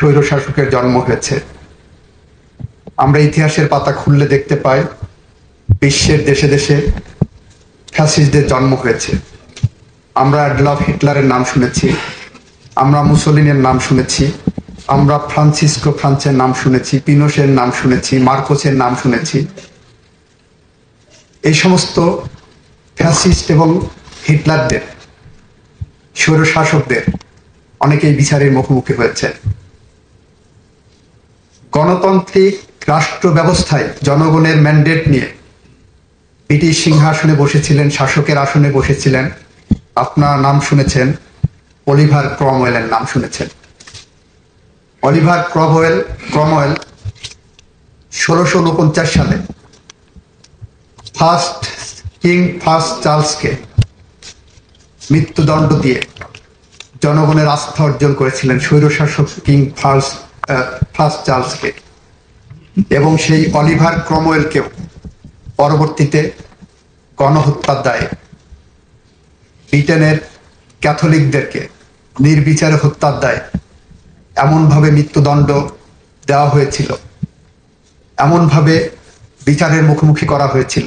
স্বৈরশাসকের জন্ম হয়েছে। আমরা ইতিহাসের পাতা খুললে দেখতে পাই বিশ্বের দেশে দেশে ফ্যাসিস্টদের জন্ম হয়েছে। আমরা অ্যাডলফ হিটলারের নাম শুনেছি, আমরা মুসোলিনের নাম শুনেছি, আমরা ফ্রান্সিসকো ফ্রান্সের নাম শুনেছি, পিনোশের নাম শুনেছি, মার্কোসের নাম শুনেছি। এই সমস্ত ফ্যাসিস্ট এবং হিটলারদের, স্বৈরশাসকদের অনেকেই বিচারের মুখোমুখি হয়েছে। গণতান্ত্রিক রাষ্ট্র ব্যবস্থায় জনগণের ম্যান্ডেট নিয়ে ব্রিটিশ সিংহাসনে বসেছিলেন, শাসকের আসনে বসেছিলেন। আপনার নাম শুনেছেন, অলিভার ক্রমওয়েলের নাম শুনেছেন। অলিভার ক্রমওয়েল 1649 সালে ফার্স্ট চার্লসকে মৃত্যুদণ্ড দিয়ে জনগণের আস্থা অর্জন করেছিলেন, স্বৈরশাসক কিং ফার্স্ট চার্লসকে। এবং সেই অলিভার ক্রমওয়েলকেও পরবর্তীতে গণহত্যার দায়ে ব্রিটেনের ক্যাথলিকদেরকে নির্বিচারে হত্যার দায়ে এমনভাবে মৃত্যুদণ্ড দেওয়া হয়েছিল, এমনভাবে বিচারের মুখোমুখি করা হয়েছিল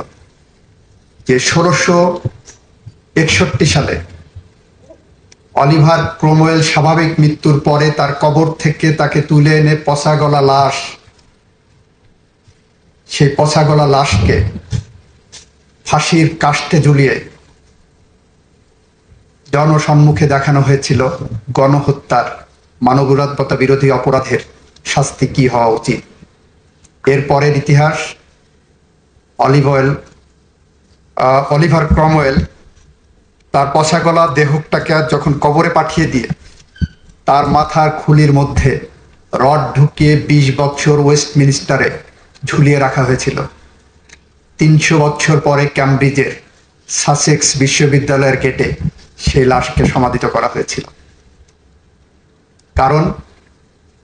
যে 1661 সালে অলিভার ক্রমওয়েল স্বাভাবিক মৃত্যুর পরে তার কবর থেকে তাকে তুলে এনে পচাগলা লাশ, সেই পচাগলা লাশকে ফাঁসির কাষ্ঠে ঝুলিয়ে জনসম্মুখে দেখানো হয়েছিল গণহত্যার, মানবতাবিরোধী বিরোধী অপরাধের শাস্তি কি হওয়া উচিত। এরপরের ইতিহাস, অলিভার ক্রমওয়েল তার পচাগলা দেহটাকে যখন কবরে পাঠিয়ে দিয়ে তার মাথার খুলির মধ্যে রড ঢুকিয়ে 20 বছর ওয়েস্টমিনিস্টারে ঝুলিয়ে রাখা হয়েছিল। 300 বছর পরে ক্যামব্রিজের সাসেক্স বিশ্ববিদ্যালয়ের গেটে সেই লাশকে সমাধিত করা হয়েছিল। কারণ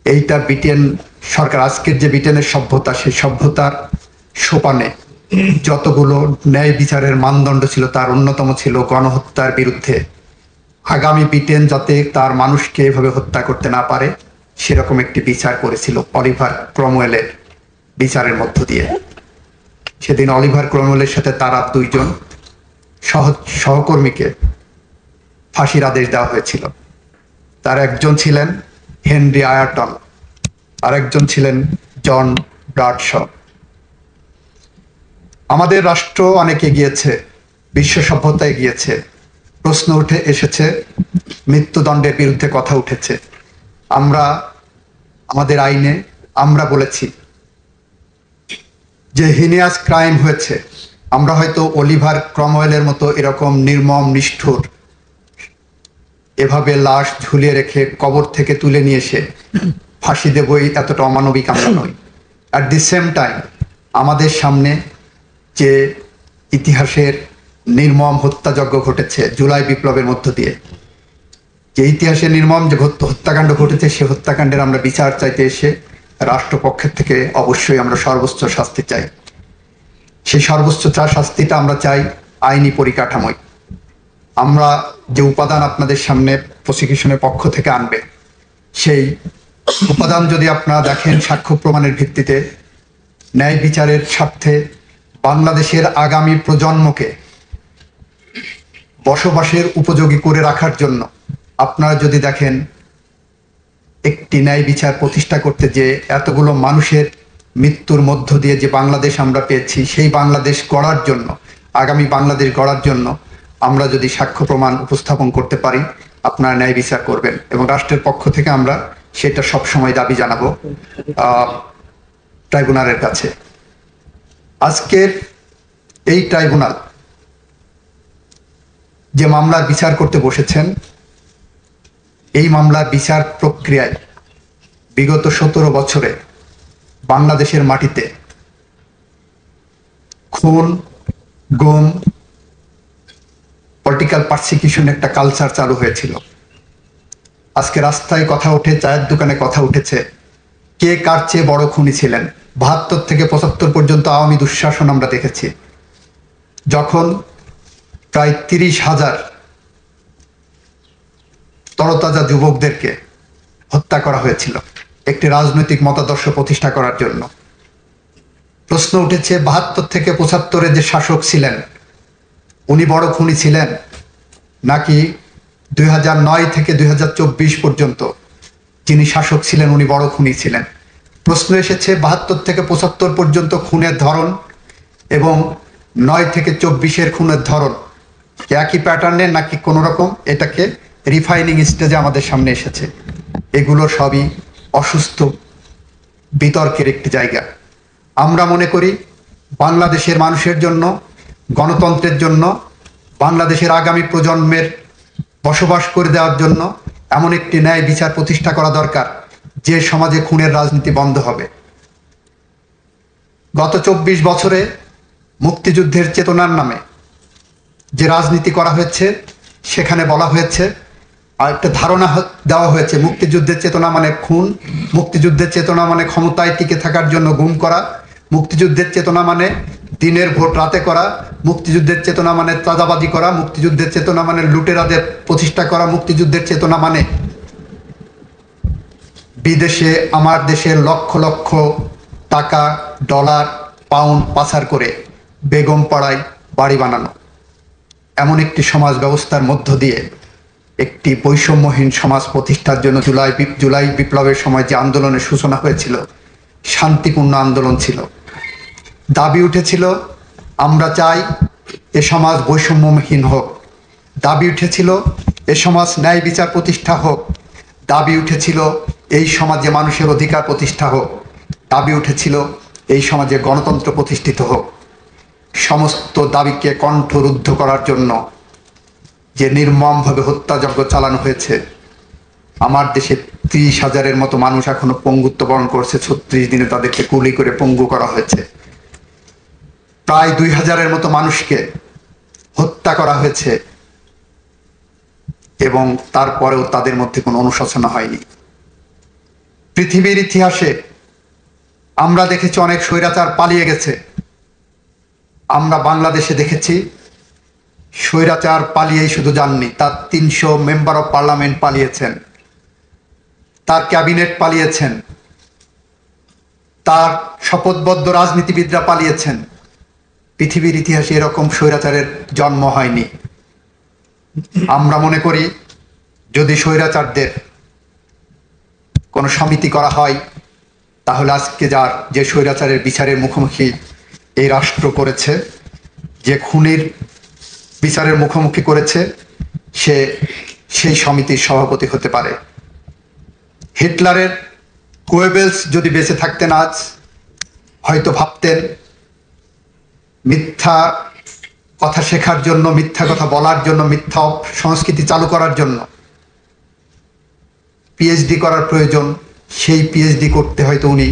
এইটা ব্রিটেন সরকার, আজকের যে ব্রিটেনের সভ্যতা, সেই সভ্যতার সোপানে যতগুলো ন্যায় বিচারের মানদণ্ড ছিল তার অন্যতম ছিল গণহত্যার বিরুদ্ধে আগামী ব্রিটেন যাতে তার মানুষকে এভাবে হত্যা করতে না পারে সেরকম একটি বিচার করেছিল অলিভার ক্রমওয়েলের বিচারের মধ্য দিয়ে। সেদিন অলিভার ক্রমওয়েলের সাথে তার 2 সহকর্মীকে ফাঁসির আদেশ দেওয়া হয়েছিল। তার একজন ছিলেন হেনরি আয়ারটন, আরেকজন ছিলেন জন ব্রাডশ। আমাদের রাষ্ট্র অনেক এগিয়েছে, বিশ্ব সভ্যতা এগিয়েছে, প্রশ্ন উঠে এসেছে, মৃত্যুদণ্ডের বিরুদ্ধে কথা উঠেছে। আমরা আমাদের আইনে আমরা বলেছি যে হিনিয়াস ক্রাইম হয়েছে, আমরা হয়তো অলিভার ক্রমওয়েলের মতো এরকম নির্মম নিষ্ঠুর এভাবে লাশ ঝুলিয়ে রেখে কবর থেকে তুলে নিয়ে এসে ফাঁসি দেবই, এতটা অমানবিক আমরা নই। অ্যাট দি সেম টাইম আমাদের সামনে যে ইতিহাসের নির্মম হত্যাযজ্ঞ ঘটেছে জুলাই বিপ্লবের মধ্য দিয়ে, যে ইতিহাসে নির্মম যে হত্যাকাণ্ড ঘটেছে, সে হত্যাকাণ্ডের আমরা বিচার চাইতে এসে রাষ্ট্রপক্ষের থেকে অবশ্যই আমরা সর্বোচ্চ শাস্তি চাই। সেই সর্বোচ্চ শাস্তিটা আমরা চাই আইনি পরিকাঠামোয়। আমরা যে উপাদান আপনাদের সামনে প্রসিকিউশনের পক্ষ থেকে আনবে, সেই উপাদান যদি আপনারা দেখেন সাক্ষ্য প্রমাণের ভিত্তিতে ন্যায় বিচারের স্বার্থে বাংলাদেশের আগামী প্রজন্মকে বসবাসের উপযোগী করে রাখার জন্য আপনারা যদি দেখেন একটি ন্যায় বিচার প্রতিষ্ঠা করতে যে এতগুলো মানুষের মৃত্যুর মধ্য দিয়ে যে বাংলাদেশ আমরা পেয়েছি, সেই বাংলাদেশ গড়ার জন্য, আগামী বাংলাদেশ গড়ার জন্য আমরা যদি সাক্ষ্য প্রমাণ উপস্থাপন করতে পারি, আপনারা ন্যায় বিচার করবেন। এবং রাষ্ট্রের পক্ষ থেকে আমরা সেটা সবসময় দাবি জানাবো ট্রাইব্যুনালের কাছে। আজকের এই ট্রাইব্যুনাল যে মামলার বিচার করতে বসেছেন, এই মামলার বিচার প্রক্রিয়ায় বিগত 17 বছরে বাংলাদেশের মাটিতে খুন, গুম, পলিটিক্যাল পারসিকিউশন একটা কালচার চালু হয়েছিল। আজকে রাস্তায় কথা উঠে, চায়ের দোকানে কথা উঠেছে কে কার চেয়ে বড় খুনি ছিলেন। 72 থেকে 75 পর্যন্ত আওয়ামী দুঃশাসন আমরা দেখেছি, যখন প্রায় 30,000 তরতাজা যুবকদেরকে হত্যা করা হয়েছিল। একটি রাজনৈতিক মতাদর্শ প্রতিষ্ঠা করার জন্য। প্রশ্ন উঠেছে ৭২ থেকে ৭৫ যে শাসক ছিলেন উনি বড় খুনি ছিলেন, নাকি ২০০৯ থেকে ২০২৪ পর্যন্ত যিনি শাসক ছিলেন উনি বড় খুনি ছিলেন। প্রশ্ন এসেছে ৭২ থেকে ৭৫ পর্যন্ত খুনের ধরন এবং ৯ থেকে ২৪-এর খুনের ধরন একই প্যাটার্নের নাকি কোনো রকম এটাকে রিফাইনিং স্টেজে আমাদের সামনে এসেছে। এগুলো সবই অসুস্থ বিতর্কের একটি জায়গা। আমরা মনে করি বাংলাদেশের মানুষের জন্য, গণতন্ত্রের জন্য, বাংলাদেশের আগামী প্রজন্মের বসবাস করে দেওয়ার জন্য এমন একটি ন্যায় বিচার প্রতিষ্ঠা করা দরকার যে সমাজে খুনের রাজনীতি বন্ধ হবে। গত ২৪ বছরে মুক্তিযুদ্ধের চেতনার নামে যে রাজনীতি করা হয়েছে সেখানে বলা হয়েছে আর একটা ধারণা দেওয়া হয়েছে মুক্তিযুদ্ধের চেতনা মানে খুন, মুক্তিযুদ্ধের চেতনা মানে ক্ষমতায় টিকে থাকার জন্য গুম করা, মুক্তিযুদ্ধের চেতনা মানে দিনের ভোট রাতে করা, মুক্তিযুদ্ধের চেতনা মানে চাঁদাবাজি করা, মুক্তিযুদ্ধের চেতনা মানে লুটেরাদের প্রতিষ্ঠা করা, মুক্তিযুদ্ধের চেতনা মানে বিদেশে আমার দেশের লক্ষ লক্ষ টাকা, ডলার, পাউন্ড পাচার করে বেগম পাড়ায় বাড়ি বানানো। এমন একটি সমাজ ব্যবস্থার মধ্য দিয়ে একটি বৈষম্যহীন সমাজ প্রতিষ্ঠার জন্য জুলাই বিপ্লবের সময় যে আন্দোলনের সূচনা হয়েছিল শান্তিপূর্ণ আন্দোলন ছিল। দাবি উঠেছিল আমরা চাই এ সমাজ বৈষম্যহীন হোক, দাবি উঠেছিল এ সমাজ ন্যায় বিচার প্রতিষ্ঠা হোক, দাবি উঠেছিল এই সমাজে মানুষের অধিকার প্রতিষ্ঠা হোক, দাবি উঠেছিল এই সমাজে গণতন্ত্র প্রতিষ্ঠিত হোক। সমস্ত দাবিকে কণ্ঠরুদ্ধ করার জন্য যে নির্মমভাবে হত্যাযজ্ঞ চালানো হয়েছে, আমার দেশে ৩০,০০০-এর মতো মানুষ এখনো পঙ্গুত্ব বরণ করছে। ৩৬ দিনে তাদেরকে গুলি করে পঙ্গু করা হয়েছে। প্রায় ২,০০০-এর মতো মানুষকে হত্যা করা হয়েছে এবং তারপরেও তাদের মধ্যে কোনো অনুশোচনা হয়নি। পৃথিবীর ইতিহাসে আমরা দেখেছি অনেক স্বৈরাচার পালিয়ে গেছে। আমরা বাংলাদেশে দেখেছি স্বৈরাচার পালিয়েই শুধু যাননি, তার ৩০০ মেম্বার অফ পার্লামেন্ট পালিয়েছেন, তার ক্যাবিনেট পালিয়েছেন, তার শপথবদ্ধ রাজনীতিবিদরা পালিয়েছেন। পৃথিবীর ইতিহাসে এরকম স্বৈরাচারের জন্ম হয়নি। আমরা মনে করি যদি স্বৈরাচারদের কোনো সমিতি করা হয় তাহলে আজকে যে স্বৈরাচারের বিচারের মুখোমুখি এই রাষ্ট্র করেছে, যে খুনির বিচারের মুখোমুখি করেছে, সেই সমিতির সভাপতি হতে পারে। হিটলারের গোয়েবেলস যদি বেঁচে থাকতেন আজ হয়তো ভাবতেন মিথ্যা কথা শেখার জন্য, মিথ্যা কথা বলার জন্য, মিথ্যা সংস্কৃতি চালু করার জন্য পিএইচডি করার প্রয়োজন। সেই পিএইচডি করতে হয়তো উনি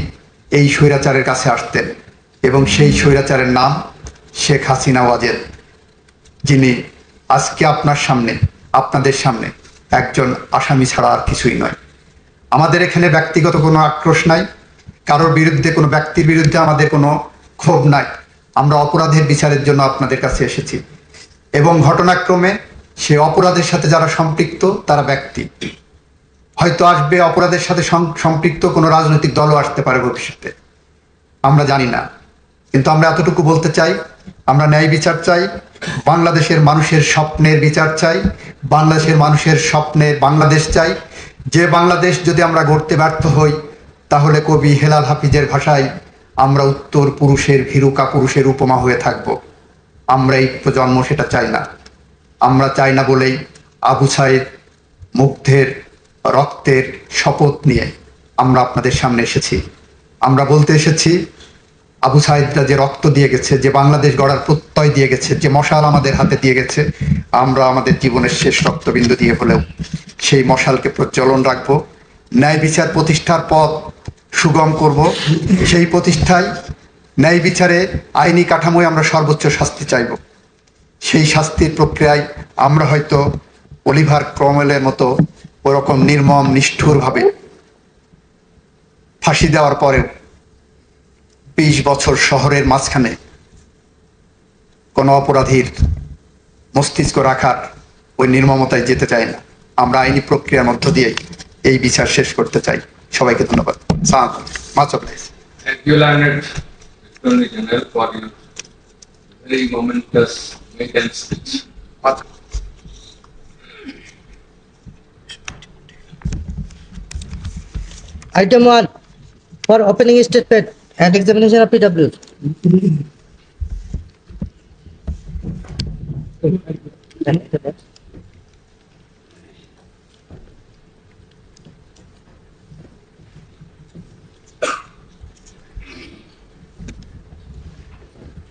এই স্বৈরাচারের কাছে আসতেন এবং সেই স্বৈরাচারের নাম শেখ হাসিনা ওয়াজেদ, যিনি আজকে আপনাদের সামনে একজন আসামি ছাড়া আর কিছুই নয়। আমাদের এখানে ব্যক্তিগত কোনো আক্রোশ নাই, কারোর বিরুদ্ধে, কোনো ব্যক্তির বিরুদ্ধে আমাদের কোনো ক্ষোভ নাই। আমরা অপরাধের বিচারের জন্য আপনাদের কাছে এসেছি এবং ঘটনাক্রমে সে অপরাধের সাথে যারা সম্পৃক্ত তারা ব্যক্তি, হয়তো আসবে অপরাধের সাথে সম্পৃক্ত কোনো রাজনৈতিক দলও আসতে পারে ভবিষ্যতে, আমরা জানি না। কিন্তু আমরা এতটুকু বলতে চাই, আমরা ন্যায় বিচার চাই, বাংলাদেশের মানুষের স্বপ্নের বিচার চাই, বাংলাদেশের মানুষের স্বপ্নের বাংলাদেশ চাই। যে বাংলাদেশ যদি আমরা গড়তে ব্যর্থ হই তাহলে কবি হেলাল হাফিজের ভাষায় আমরা উত্তর পুরুষের ভীরু কাপুরুষের উপমা হয়ে থাকব। আমরা এই প্রজন্ম সেটা চাই না। আমরা চাই না বলেই আবু সাইদ মুগ্ধের রক্তের শপথ নিয়ে আমরা আপনাদের সামনে এসেছি। আমরা বলতে এসেছি আবু সাইদরা যে রক্ত দিয়ে গেছে, যে বাংলাদেশ গড়ার প্রত্যয় দিয়ে গেছে, যে মশাল আমাদের হাতে দিয়ে গেছে, আমরা আমাদের জীবনের শেষ রক্তবিন্দু দিয়ে হলেও সেই মশালকে প্রজ্বলন রাখবো। ন্যায় বিচার প্রতিষ্ঠার পথ সুগম করব। সেই প্রতিষ্ঠায় ন্যায় বিচারে আইনি কাঠামোয় আমরা সর্বোচ্চ শাস্তি চাইব। সেই শাস্তির প্রক্রিয়ায় আমরা হয়তো অলিভার ক্রমওয়েলের মতো ওরকম নির্মম নিষ্ঠুরভাবে ফাঁসি দেওয়ার পরেও ২০ বছর শহরের মাঝখানে কোনো অপরাধীর মস্তিষ্ক রাখার ওই নির্মমতায় যেতে চাই না। আমরা আইনি প্রক্রিয়ার মধ্য দিয়ে এই বিচার শেষ করতে চাই। সবাইকে ধন্যবাদ। Much oblige. Thank you, Leonard, Attorney General, for your very momentous maiden speech. Item 1 for opening statement and examination of PW.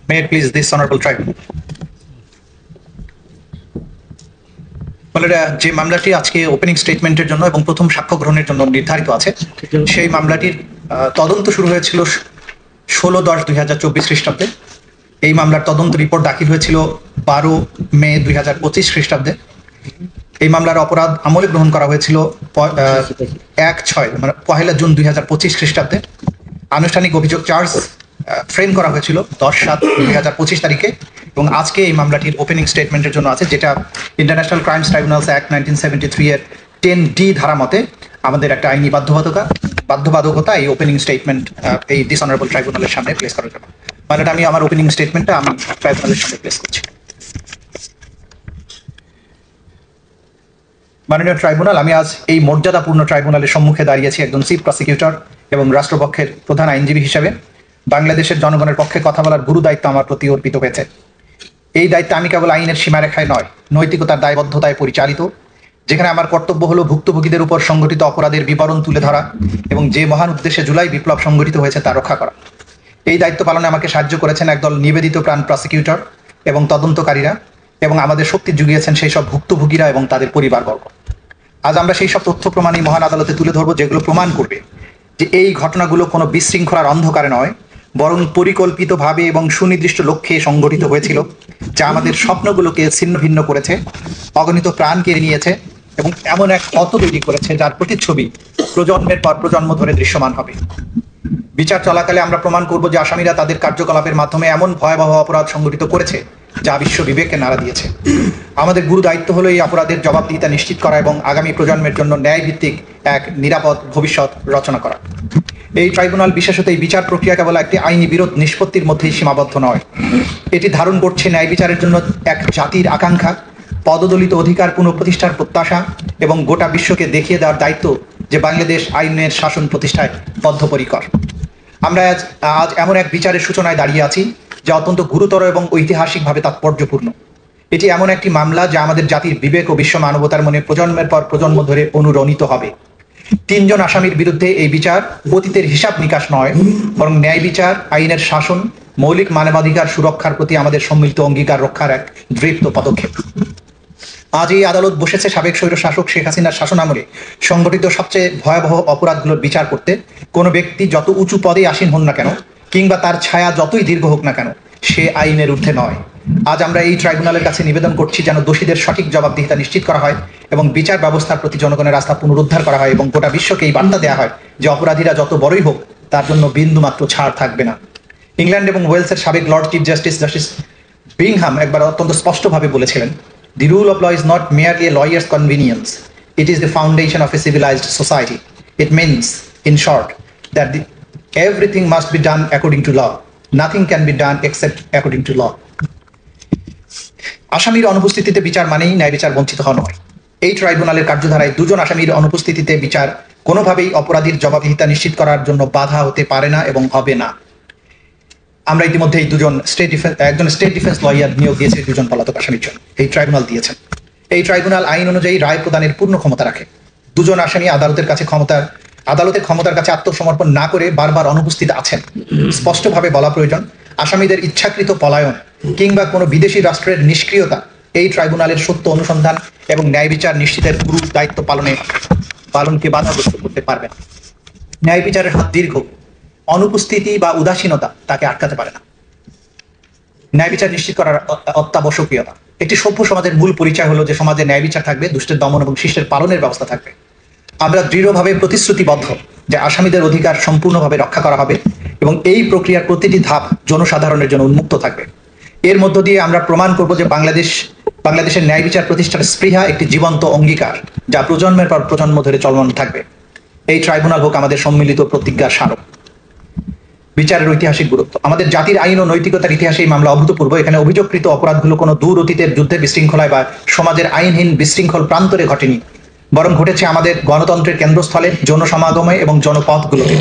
May it please this honorable tribunal. যে মামলাটি আজকে ওপেনিং স্টেটমেন্টের জন্য এবং প্রথম সাক্ষ্য গ্রহণের জন্য নির্ধারিত আছে, সেই মামলাটির তদন্ত শুরু হয়েছিল 16/10/2024 খ্রিস্টাব্দে। এই মামলার তদন্ত রিপোর্ট দাখিল হয়েছিল 12 মে 2025 খ্রিস্টাব্দে। এই মামলার অপরাধ আমলে গ্রহণ করা হয়েছিল 1/6 মানে 1 জুন 2025 খ্রিস্টাব্দে। আনুষ্ঠানিক অভিযোগ চার্জ ফ্রেম করা হয়েছিল 10/7/2025 তারিখে এবং আজকে এই মামলাটির ওপেনিং স্টেটমেন্টের জন্য আছে, যেটা ইন্টারন্যাশনাল ক্রাইমস ট্রাইব্যুনালস অ্যাক্ট 1973 এর 10D ধারা মতে আমাদের একটা আইনি বাধ্যবাধকতা এই ওপেনিং স্টেটমেন্ট এই ডিসঅনারেবল ট্রাইব্যুনালের সামনে প্লেস করার জন্য। মানে আমি আমার ওপেনিং স্টেটমেন্টটা আমি ট্রাইব্যুনালের সামনে প্লেস করছি। মাননীয় ট্রাইব্যুনাল, আমি আজ এই মর্যাদাপূর্ণ ট্রাইব্যুনালের সম্মুখে দাঁড়িয়েছি একজন চিফ প্রসিকিউটর এবং রাষ্ট্রপক্ষের প্রধান আইনজীবী হিসেবে। বাংলাদেশের জনগণের পক্ষে কথা বলার গুরু দায়িত্ব আমার প্রতি অর্পিত হয়েছে। এই দায়িত্ব আমি কেবল আইনের সীমারেখায় নয়, নৈতিকতার দায়বদ্ধতায় পরিচালিত, যেখানে আমার কর্তব্য হলো ভুক্তভোগীদের উপর সংগঠিত অপরাধের বিবরণ তুলে ধরা এবং যে মহান উদ্দেশ্যে জুলাই বিপ্লব সংগঠিত হয়েছে তা রক্ষা করা। এই দায়িত্ব পালনে আমাকে সাহায্য করেছেন একদল নিবেদিত প্রাণ প্রসিকিউটর এবং তদন্তকারীরা, এবং আমাদের শক্তি জুগিয়েছেন সেই সব ভুক্তভোগীরা এবং তাদের পরিবারবর্গ। আজ আমরা সেই সব তথ্য প্রমাণ এই মহান আদালতে তুলে ধরবো, যেগুলো প্রমাণ করবে যে এই ঘটনাগুলো কোনো বিশৃঙ্খলার অন্ধকারে নয়, বরং পরিকল্পিতভাবে এবং সুনির্দিষ্ট লক্ষ্যে সংগঠিত হয়েছিল, যা আমাদের স্বপ্নগুলোকে ছিন্ন ভিন্ন করেছে, অগণিত প্রাণ কেড়ে নিয়েছে এবং এমন এক পথ তৈরি করেছে যার প্রতিচ্ছবি প্রজন্মের পর প্রজন্ম ধরে দৃশ্যমান হবে। বিচার চলাকালে আমরা প্রমাণ করব যে আসামিরা তাদের কার্যকলাপের মাধ্যমে এমন ভয়াবহ অপরাধ সংগঠিত করেছে যা বিশ্ব বিবেককে নাড়া দিয়েছে। আমাদের গুরু দায়িত্ব হলো এই অপরাধের জবাবদিহিতা নিশ্চিত করা এবং আগামী প্রজন্মের জন্য ন্যায় ভিত্তিক এক নিরাপদ ভবিষ্যৎ রচনা করা। এই ট্রাইব্যুনাল বিশেষত এই বিচার প্রক্রিয়া কেবল একটি আইনি বিরোধ নিষ্পত্তির মধ্যেই সীমাবদ্ধ নয়, এটি ধারণ করছে ন্যায় বিচারের জন্য এক জাতির আকাঙ্ক্ষা, পদদলিত অধিকার পুনঃপ্রতিষ্ঠার প্রত্যাশা এবং গোটা বিশ্বকে দেখিয়ে দেওয়ার দায়িত্ব যে বাংলাদেশ আইনের শাসন প্রতিষ্ঠায় বদ্ধপরিকর। আমরা আজ এমন এক বিচারের সূচনায় দাঁড়িয়ে আছি যা অত্যন্ত গুরুতর এবং ঐতিহাসিকভাবে তাৎপর্যপূর্ণ। এটি এমন একটি মামলা যা আমাদের জাতির বিবেক ও বিশ্ব মানবতার মনে প্রজন্মের পর প্রজন্ম ধরে অনুরণিত হবে। 3 জন আসামির বিরুদ্ধে এই বিচার অতীতের হিসাব নিকাশ নয়, বরং ন্যায় বিচার, আইনের শাসন, মৌলিক মানবাধিকার সুরক্ষার প্রতি আমাদের সম্মিলিত অঙ্গীকার রক্ষার এক দৃপ্ত পদক্ষেপ। আজ এই আদালত বসেছে সাবেক স্বৈরশাসক শেখ হাসিনার শাসনামলে সংগঠিত সবচেয়ে ভয়াবহ অপরাধগুলোর বিচার করতে। কোনো ব্যক্তি যত উঁচু পদে আসীন হন না কেন কিংবা তার ছায়া যতই দীর্ঘ হোক না কেন, সে আইনের ঊর্ধ্বে নয়। আজ আমরা এই ট্রাইব্যুনালের কাছে নিবেদন করছি যেন দোষীদের সঠিক জবাবদিহিতা নিশ্চিত করা হয় এবং বিচার ব্যবস্থার প্রতি জনগণের আস্থা পুনরুদ্ধার করা হয় এবং গোটা বিশ্বকে এই বার্তা দেওয়া হয় যে অপরাধীরা যত বড়ই হোক তার জন্য বিন্দুমাত্র ছাড় থাকবে না। ইংল্যান্ড এবং ওয়েলসের সাবেক লর্ড চিফ জাস্টিস বিংহাম একবার অত্যন্ত স্পষ্টভাবে বলেছিলেন, "The rule of law is not merely a lawyer's convenience. It is the foundation of a civilized society. It means, in short, that everything must be done according to law. Nothing can be done except according to law." আসামির অনুপস্থিতিতে বিচার মানেই ন্যায় বিচার বঞ্চিত হওয়া নয়। এই ট্রাইব্যুনালের কার্যধারায় 2 জন আসামির অনুপস্থিতিতে বিচার কোনোভাবেই অপরাধীর জবাবদিহিতা নিশ্চিত করার জন্য বাধা হতে পারে না এবং হবে না। আমরা ইতিমধ্যে এই একজন স্টেট ডিফেন্স লয়ার নিয়োগ দিয়েছে 2 জন পলাতক আসামির জন্য। এই ট্রাইব্যুনাল দিয়েছেন। এই ট্রাইব্যুনাল আইন অনুযায়ী রায় প্রদানের পূর্ণ ক্ষমতা রাখে। 2 জন আসামি আদালতের ক্ষমতার কাছে আত্মসমর্পণ না করে বারবার অনুপস্থিত আছেন। স্পষ্টভাবে বলা প্রয়োজন, আসামিদের ইচ্ছাকৃত পলায়ন কিংবা কোনো বিদেশি রাষ্ট্রের নিষ্ক্রিয়তা এই ট্রাইব্যুনালের সত্য অনুসন্ধান এবং ন্যায় বিচার নিশ্চিতের গুরু দায়িত্ব পালনকে বাধাগ্রস্ত করতে পারবে না। ন্যায় বিচারের হাত দীর্ঘ, অনুপস্থিতি বা উদাসীনতা তাকে আটকাতে পারে না। ন্যায় বিচার নিশ্চিত করার অত্যাবশ্যকীয়তা। একটি সভ্য সমাজের মূল পরিচয় হলো যে সমাজে ন্যায় বিচার থাকবে, দুষ্টের দমন এবং শিষ্টের পালনের ব্যবস্থা থাকবে। আমরা দৃঢ়ভাবে প্রতিশ্রুতিবদ্ধ যে আসামিদের অধিকার সম্পূর্ণভাবে রক্ষা করা হবে এবং এই প্রক্রিয়ার প্রতিটি ধাপ জনসাধারণের জন্য উন্মুক্ত থাকবে। এর মধ্য দিয়ে আমরা প্রমাণ করব যে বাংলাদেশের ন্যায় বিচার প্রতিষ্ঠার স্পৃহা একটি জীবন্ত অঙ্গীকার যা প্রজন্মের পর প্রজন্ম ধরে চলমান থাকবে। এই ট্রাইব্যুনাল হোক আমাদের সম্মিলিত প্রতিজ্ঞার স্মারক। বিচারের ঐতিহাসিক গুরুত্ব। আমাদের জাতির আইন ও নৈতিকতার ইতিহাসে এই মামলা অভূতপূর্ব। এখানে অভিযোগকৃত অপরাধগুলো কোনো দূর অতীতের যুদ্ধের বিশৃঙ্খলায় বা সমাজের আইনহীন বিশৃঙ্খল প্রান্তরে ঘটেনি, বরং ঘটেছে আমাদের গণতন্ত্রের কেন্দ্রস্থলে, জনসমাগমে এবং জনপথগুলোতে,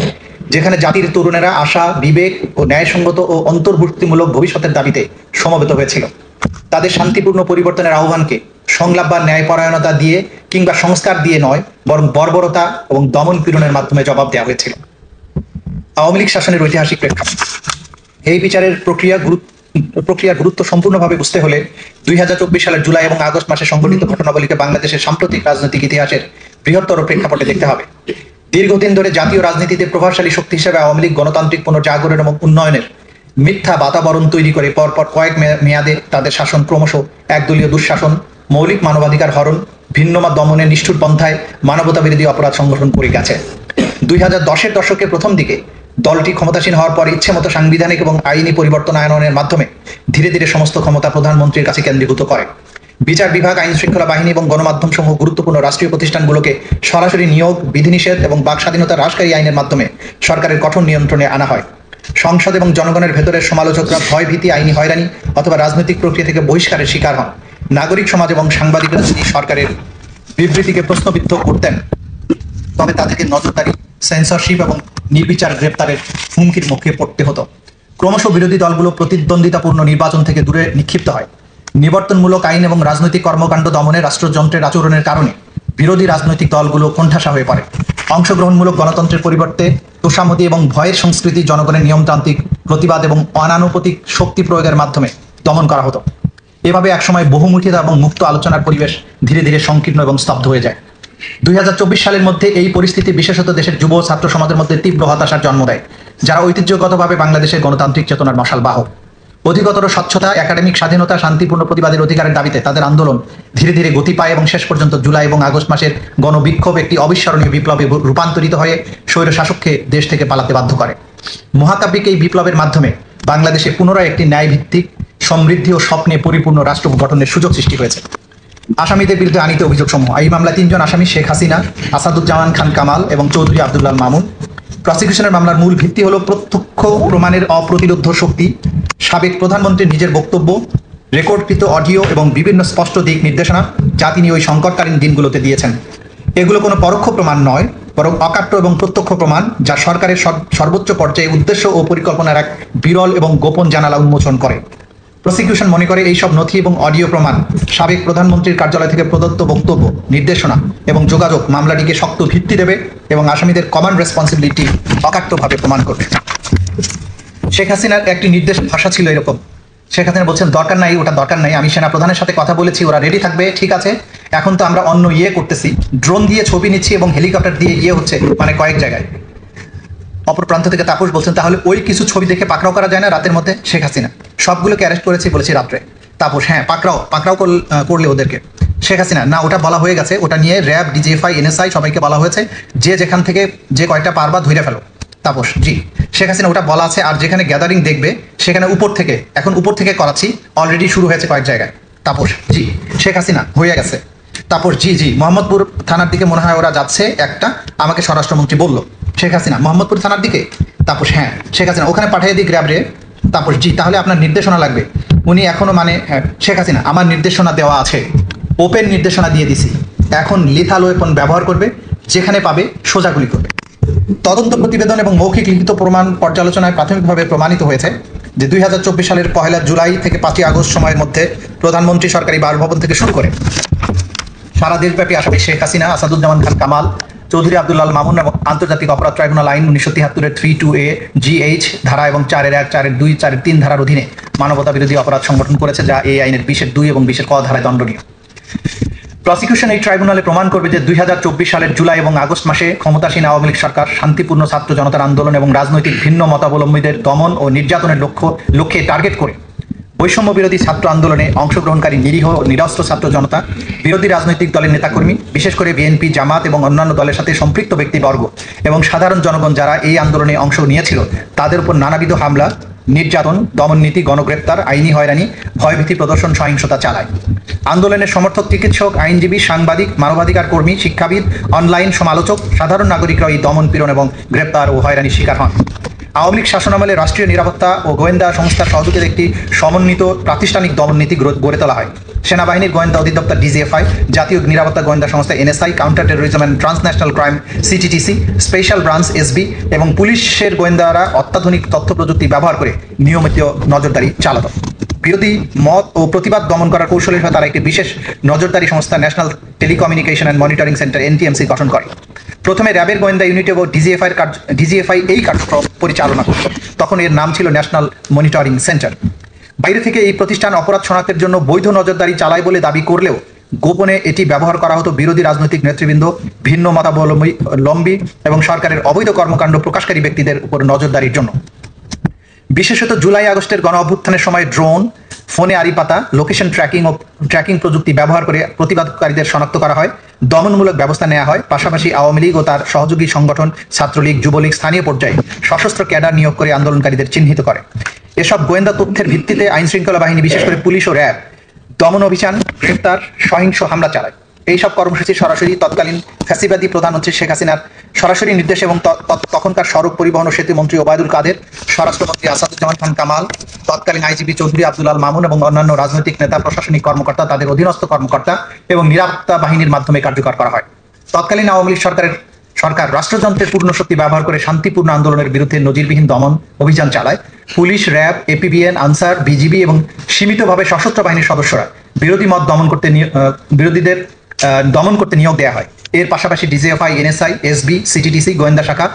যেখানে জাতির তরুণেরা আশা, বিবেক ও ন্যায়সঙ্গত ও অন্তর্ভুক্তিমূলক ভবিষ্যতের দাবিতে সমবেত হয়েছিল। তাদের শান্তিপূর্ণ পরিবর্তনের আহ্বানকে সংলাপ বা ন্যায়পরায়ণতা দিয়ে কিংবা সংস্কার দিয়ে নয়, বরং বর্বরতা এবং দমন পীড়নের মাধ্যমে জবাব দেওয়া হয়েছিল। আওয়ামী লীগ শাসনের ঐতিহাসিক প্রেক্ষাপট। এই বিচারের প্রক্রিয়ার গুরুত্ব সম্পূর্ণভাবে বুঝতে হলে 2024 সালের জুলাই এবং আগস্ট মাসে সংঘটিত ঘটনাবলীকে বাংলাদেশের সাম্প্রতিক রাজনৈতিক ইতিহাসের বৃহত্তর প্রেক্ষাপটে দেখতে হবে। দীর্ঘদিন ধরে জাতীয় রাজনীতিতে প্রভাবশালী শক্তি হিসেবে আওয়ামী লীগ গণতান্ত্রিক পুনর্জাগরণ এবং উন্নয়নের মিথ্যা বাতাবরণ তৈরি করে পরপর কয়েক মেয়াদে তাদের শাসন ক্রমশ একদলীয় দুঃশাসন, মৌলিক মানবাধিকার হরণ, ভিন্নমত দমনের নিষ্ঠুর পন্থায় মানবতা বিরোধী অপরাধ সংগঠন করে গেছে। 2010-এর দশকের প্রথম দিকে দলটি ক্ষমতাসীন হওয়ার পর ইচ্ছেমতো সাংবিধানিক এবং আইনি পরিবর্তন আনয়নের মাধ্যমে ধীরে ধীরে সমস্ত ক্ষমতা প্রধানমন্ত্রীর কাছে কেন্দ্রীভূত করে। বিচার বিভাগ, আইন শৃঙ্খলা বাহিনী এবং গণমাধ্যম সমূহ গুরুত্বপূর্ণ রাষ্ট্রীয় প্রতিষ্ঠানগুলোকে সরাসরি নিয়োগ, বিধিনিষেধ এবং বাক স্বাধীনতা হ্রাসকারী আইনের মাধ্যমে সরকারের কঠোর নিয়ন্ত্রণে আনা হয়। সংসদ এবং জনগণের ভেতরের সমালোচকরা ভয়ভীতি, আইনি হয়রানি অথবা রাজনৈতিক প্রক্রিয়া থেকে বহিষ্কারের শিকার হন। নাগরিক সমাজ এবং সাংবাদিকরা যদি সরকারের বিবৃতিকে প্রশ্নবিদ্ধ করতেন, তবে তাদেরকে নজরদারি, সেন্সরশিপ এবং নির্বিচার গ্রেপ্তারের হুমকির মুখে পড়তে হতো। ক্রমশ বিরোধী দলগুলো প্রতিদ্বন্দ্বিতাপূর্ণ নির্বাচন থেকে দূরে নিক্ষিপ্ত হয়। নিবর্তনমূলক আইন এবং রাজনৈতিক কর্মকাণ্ড দমনে রাষ্ট্রযন্ত্রের আচরণের কারণে বিরোধী রাজনৈতিক দলগুলো কোণঠাসা হয়ে পড়ে। অংশগ্রহণমূলক গণতন্ত্রের পরিবর্তে তোষামতি এবং ভয়ের সংস্কৃতি জনগণের নিয়মতান্ত্রিক প্রতিবাদ এবং অনানুপাতিক শক্তি প্রয়োগের মাধ্যমে দমন করা হতো। এভাবে একসময় বহুমুখিতা এবং মুক্ত আলোচনার পরিবেশ ধীরে ধীরে সংকীর্ণ এবং স্তব্ধ হয়ে যায়। 2024 সালের মধ্যে এই পরিস্থিতি বিশেষত দেশের যুব ছাত্র সমাজের মধ্যে তীব্র হতাশার জন্ম দেয়, যারা ঐতিহ্যগতভাবে বাংলাদেশের গণতান্ত্রিক চেতনার মশাল বাহক। অধিকতর স্বচ্ছতা, একাডেমিক স্বাধীনতা, শান্তিপূর্ণ প্রতিবাদের অধিকারের দাবিতে তাদের আন্দোলন ধীরে ধীরে গতি পায় এবং শেষ পর্যন্ত জুলাই এবং আগস্ট মাসের গণবিক্ষোভ একটি অবিস্মরণীয় বিপ্লবে রূপান্তরিত হয়ে স্বৈরশাসককে দেশ থেকে পালাতে বাধ্য করে। মহাকাব্যিক এই বিপ্লবের মাধ্যমে বাংলাদেশে পুনরায় একটি ন্যায়ভিত্তিক, সমৃদ্ধি ও স্বপ্নে পরিপূর্ণ রাষ্ট্র গঠনের সুযোগ সৃষ্টি হয়েছে। আসামিদের বিরুদ্ধে আনিত অভিযোগসমূহ। এই মামলায় 3 জন আসামি, শেখ হাসিনা, আসাদুজ্জামান খান কামাল এবং চৌধুরী আব্দুল্লাহ মামুন। প্রসিকিউশনের মামলার মূল ভিত্তি হলো প্রত্যক্ষ প্রমাণের অপ্রতিরোধ্য শক্তি, সাবেক প্রধানমন্ত্রীর নিজের বক্তব্য, রেকর্ডকৃত অডিও এবং বিভিন্ন স্পষ্ট দিক নির্দেশনা যা তিনি ওই সংকটকালীন দিনগুলোতে দিয়েছেন। এগুলো কোনো পরোক্ষ প্রমাণ নয়, বরং অকাট্য এবং প্রত্যক্ষ প্রমাণ যা সরকারের সর্বোচ্চ পর্যায়ে উদ্দেশ্য ও পরিকল্পনার এক বিরল এবং গোপন জানালা উন্মোচন করে। প্রসিকিউশন মনে করে এইসব নথি এবং অডিও প্রমাণ সাবেক প্রধানমন্ত্রীর কার্যালয় থেকে প্রদত্ত বক্তব্য, নির্দেশনা এবং যোগাযোগ মামলাটিকে শক্ত ভিত্তি দেবে এবং আসামিদের কমন রেসপন্সিবিলিটি অকাট্যভাবে প্রমাণ করবে। শেখ হাসিনার একটি নির্দেশ ভাষা ছিল এরকম। শেখ হাসিনা বলছেন, দরকার নাই, ওটা দরকার নাই, আমি সেনা প্রধানের সাথে কথা বলেছি, ওরা রেডি থাকবে, ঠিক আছে। এখন তো আমরা অন্য করতেছি, ড্রোন দিয়ে ছবি নিচ্ছি এবং হেলিকপ্টার দিয়ে হচ্ছে, মানে কয়েক জায়গায়। অপর প্রান্ত থেকে তাপস বলছেন, তাহলে ওই কিছু ছবি দেখে পাকড়াও করা যায় না রাতের মধ্যে? শেখ হাসিনা, সবগুলোকে অ্যারেস্ট করেছি বলেছি রাত্রে। তাপস, হ্যাঁ পাকড়াও করলে ওদেরকে। শেখ হাসিনা, না ওটা বলা হয়ে গেছে, ওটা নিয়ে র্যাব, ডিজিএফআই, এনএসআই সবাইকে বলা হয়েছে, যে যেখান থেকে যে কয়েকটা পারবা ধরে ফেলো। তাপস, জি। শেখ হাসিনা, ওটা বলা আছে, আর যেখানে গ্যাদারিং দেখবে সেখানে উপর থেকে করাচ্ছি, অলরেডি শুরু হয়েছে কয়েক জায়গায়। তাপস, জি। শেখ হাসিনা, হয়ে গেছে। তাপস, জি। মোহাম্মদপুর থানার দিকে মনে হয় ওরা যাচ্ছে, একটা আমাকে স্বরাষ্ট্রমন্ত্রী বললো। শেখ হাসিনা, মোহাম্মদপুর থানার দিকে? তাপস, হ্যাঁ। শেখ হাসিনা, ওখানে পাঠিয়ে দিই গ্র্যাব রে। তাপস, জি। তাহলে আপনার নির্দেশনা লাগবে? উনি এখনো হ্যাঁ। শেখ হাসিনা, আমার নির্দেশনা দেওয়া আছে, ওপেন নির্দেশনা দিয়ে দিছি, এখন লিথাল ওয়েপন ব্যবহার করবে, যেখানে পাবে সোজা গুলি করবে। তদন্ত প্রতিবেদন এবং মৌখিক লিখিত প্রমাণ পর্যালোচনায় প্রাথমিকভাবে প্রমাণিত হয়েছে যে 2024 সালের 1 জুলাই থেকে 5 আগস্ট সময়ের মধ্যে প্রধানমন্ত্রী সরকারি বাসভবন থেকে শুরু করে সারা দেশব্যাপী আসামি শেখ হাসিনা, আসাদুজ্জামান খান কামাল, চৌধুরী আব্দুল্লাহ মামুন এবং আন্তর্জাতিক অপরাধ ট্রাইব্যুনাল আইন 1973-এর 3(2)(a) GH ধারা এবং 4(1), 4(2), 4(3) ধারার অধীনে মানবতা বিরোধী অপরাধ সংগঠন করেছে, যা এই আইনের 20(2) এবং 20(ক) ধারায় দণ্ডনীয়। প্রসিকিউশন এই ট্রাইব্যুনালে প্রমাণ করবে যে 2024 সালের জুলাই এবং আগস্ট মাসে ক্ষমতাসীন আওয়ামী লীগ সরকার শান্তিপূর্ণ ছাত্র জনতার আন্দোলন এবং রাজনৈতিক ভিন্ন মতাবলম্বীদের দমন ও নির্যাতনের লক্ষ্যে টার্গেট করে বৈষম্য বিরোধী ছাত্র আন্দোলনে অংশগ্রহণকারী নিরীহ ও নিরস্ত্র ছাত্র জনতা, বিরোধী রাজনৈতিক দলের নেতাকর্মী, বিশেষ করে বিএনপি, জামাত এবং অন্যান্য দলের সাথে সম্পৃক্ত ব্যক্তিবর্গ এবং সাধারণ জনগণ যারা এই আন্দোলনে অংশ নিয়েছিল তাদের উপর নানাবিধ হামলা, নির্যাতন, দমননীতি, গণগ্রেপ্তার, আইনি হয়রানি, ভয়ভীতি প্রদর্শন, সহিংসতা চালায়। আন্দোলনের সমর্থক চিকিৎসক, আইনজীবী, সাংবাদিক, মানবাধিকার কর্মী, শিক্ষাবিদ, অনলাইন সমালোচক, সাধারণ নাগরিকরা এই দমন পীড়ন এবং গ্রেপ্তার ও হয়রানির শিকার হন। আওয়ামী লীগ শাসনামলে রাষ্ট্রীয় নিরাপত্তা ও গোয়েন্দা সংস্থার সহযোগিতায় একটি সমন্বিত প্রাতিষ্ঠানিক দমননীতি গড়ে তোলা হয়। সেনাবাহিনীর গোয়েন্দা অধিদপ্তর ডিজিএফআই, জাতীয় নিরাপত্তা গোয়েন্দা সংস্থা NSI, counter terrorism and transnational crime CTTC, special branch SB এবং পুলিশের গোয়েন্দারা অত্যাধুনিক তথ্য প্রযুক্তি ব্যবহার করে নিয়মিত নজরদারি চালাত। বিরোধী মত ও প্রতিবাদ দমন করার কৌশল হিসেবে তারা একটি বিশেষ নজরদারি সংস্থা national telecommunication and monitoring centre NTMC গঠন করে। প্রথমে র্যাবের গোয়েন্দা ইউনিট এবং ডিজিএফআই এই কার্যক্রম পরিচালনা করত। তখন এর নাম ছিল ন্যাশনাল মনিটরিং সেন্টার। বাইরে থেকে এই প্রতিষ্ঠান অপরাধ শনাক্তের জন্য বৈধ নজরদারি চালায় বলে দাবি করলেও গোপনে এটি ব্যবহার করা হতো বিরোধী রাজনৈতিক নেতৃবৃন্দ, ভিন্ন মতাবলম্বী এবং সরকারের অবৈধ কর্মকাণ্ড প্রকাশকারী ব্যক্তিদের উপর নজরদারির জন্য। বিশেষত জুলাই আগস্টের গণ অভ্যুত্থানের সময় ড্রোন, ফোনে আড়িপাতা, লোকেশন ট্র্যাকিং প্রযুক্তি ব্যবহার করে প্রতিবাদকারীদের শনাক্ত করা হয়, দমনমূলক ব্যবস্থা নেওয়া হয়। পাশাপাশি আওয়ামী লীগ ও তার সহযোগী সংগঠন, ছাত্রলীগ, যুবলীগ স্থানীয় পর্যায়ে সশস্ত্র ক্যাডার নিয়োগ করে আন্দোলনকারীদের চিহ্নিত করে। এসব গোয়েন্দা তথ্যের ভিত্তিতে আইন শৃঙ্খলা বাহিনী, বিশেষ করে পুলিশ ও র্যাব দমন অভিযান, গ্রেপ্তার, সহিংস হামলা চালায়। এইসব কর্মসূচি সরাসরি তৎকালীন ফ্যাসিবাদী প্রধানমন্ত্রী শেখ হাসিনার সরাসরি নির্দেশ এবং তখনকার সড়ক পরিবহন ও সেতু মন্ত্রী ওবায়দুল কাদের, স্বরাষ্ট্রমন্ত্রী আসাদুজ্জামান খান কামাল, তৎকালীন আইজিপি চৌধুরী আব্দুল আল মামুন এবং অন্যান্য রাজনৈতিক নেতা, প্রশাসনিক কর্মকর্তা, তাদের অধীনস্থ কর্মকর্তা এবং নিরাপত্তা বাহিনীর মাধ্যমে কার্যকর করা হয়। তৎকালীন আওয়ামী লীগ সরকার রাষ্ট্রযন্ত্রের পূর্ণ শক্তি ব্যবহার করে শান্তিপূর্ণ আন্দোলনের বিরুদ্ধে নজিরবিহীন দমন অভিযান চালায়। Police, RAB, APBN, answer, BGB এবং সীমিতভাবে সশস্ত্র বাহিনীর সদস্যরা বিরোধীদের দমন করতে নিয়োগ দেওয়া হয়। এর পাশাপাশি ডিজিএফআই, এনএসআই, এসবি, সিটিটিসি গোয়েন্দা শাখা,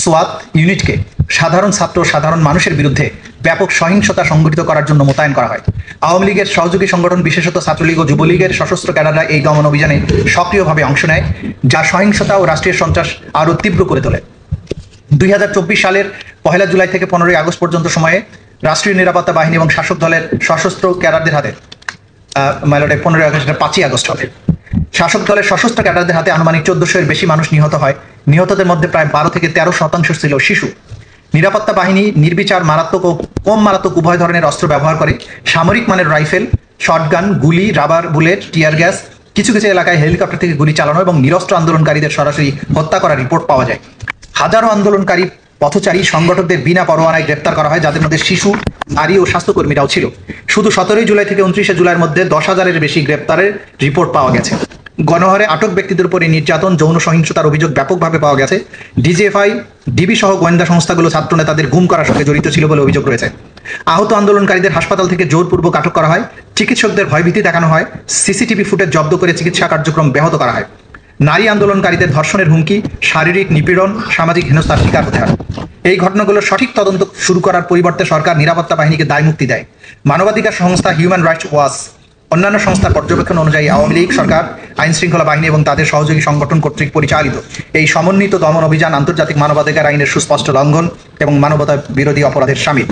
সোয়াত ইউনিটকে সাধারণ ছাত্র, সাধারণ মানুষের বিরুদ্ধে ব্যাপক সহিংসতা সংগঠিত করার জন্য মোতায়েন করা হয়। আওয়ামী লীগের সহযোগী সংগঠন, বিশেষত ছাত্রলীগ ও যুবলীগের সশস্ত্র ক্যাডাররা এই দমন অভিযানে সক্রিয়ভাবে অংশ নেয়, যা সহিংসতা ও রাষ্ট্রীয় সন্ত্রাস আরও তীব্র করে তোলে। 2024 সালের 1 জুলাই থেকে 15 আগস্ট পর্যন্ত সময়ে রাষ্ট্রীয় নিরাপত্তা বাহিনী এবং শাসক দলের সশস্ত্র ক্যাডারদের হাতে 15 আগস্ট 5 আগস্ট হবে। শাসক দলের সশস্ত্র ক্যাডারদের হাতে আনুমানিক 1400 এর বেশি মানুষ নিহত হয়। নিহতদের মধ্যে প্রায় 12 থেকে 13% ছিল শিশু। নিরাপত্তা বাহিনী নির্বিচার মারাত্মক ও কম মারাত্মক উভয় ধরনের অস্ত্র ব্যবহার করে। সামরিক মানের রাইফেল, শটগান, গুলি, রাবার বুলেট, টিয়ার গ্যাস, কিছু কিছু এলাকায় হেলিকপ্টার থেকে গুলি চালানো এবং নিরস্ত্র আন্দোলনকারীদের সরাসরি হত্যা করার রিপোর্ট পাওয়া যায়। হাজারো আন্দোলনকারী, পথচারী, সংগঠকদের বিনা পরোয়ানায় গ্রেপ্তার করা হয়, যাদের মধ্যে শিশু, নারী ও স্বাস্থ্যকর্মীরাও ছিল। শুধু 17 জুলাই থেকে 29 জুলাইয়ের মধ্যে 10,000-এর বেশি গ্রেপ্তারের রিপোর্ট পাওয়া গেছে। গণহারে আটক ব্যক্তিদের উপরে নির্যাতন, যৌন সহিংসতার অভিযোগ ব্যাপকভাবে পাওয়া গেছে। ডিজিএফআই, ডিবি সহ গোয়েন্দা সংস্থাগুলো ছাত্র নেতাদের গুম করার সঙ্গে জড়িত ছিল বলে অভিযোগ রয়েছে। আহত আন্দোলনকারীদের হাসপাতাল থেকে জোরপূর্বক আটক করা হয়, চিকিৎসকদের ভয়ভীতি দেখানো হয়, সিসিটিভি ফুটেজ জব্দ করে চিকিৎসা কার্যক্রম ব্যাহত করা হয়। নারী আন্দোলনকারীদের ধর্ষণের হুমকি, শারীরিক নিপীড়ন, সামাজিক হেনস্থার শিকার হতে হয়। এই ঘটনাগুলোর সঠিক তদন্ত শুরু করার পরিবর্তে সরকার নিরাপত্তা বাহিনীকে দায়মুক্তি দেয়। মানবাধিকার সংস্থা হিউম্যান রাইটস ওয়াচ অন্যান্য সংস্থার পর্যবেক্ষণ অনুযায়ী আওয়ামী লীগ সরকার, আইন শৃঙ্খলা বাহিনী এবং তাদের সহযোগী সংগঠন কর্তৃক পরিচালিত এই সমন্বিত দমন অভিযান আন্তর্জাতিক মানবাধিকার আইনের সুস্পষ্ট লঙ্ঘন এবং মানবতা বিরোধী অপরাধের শামিল।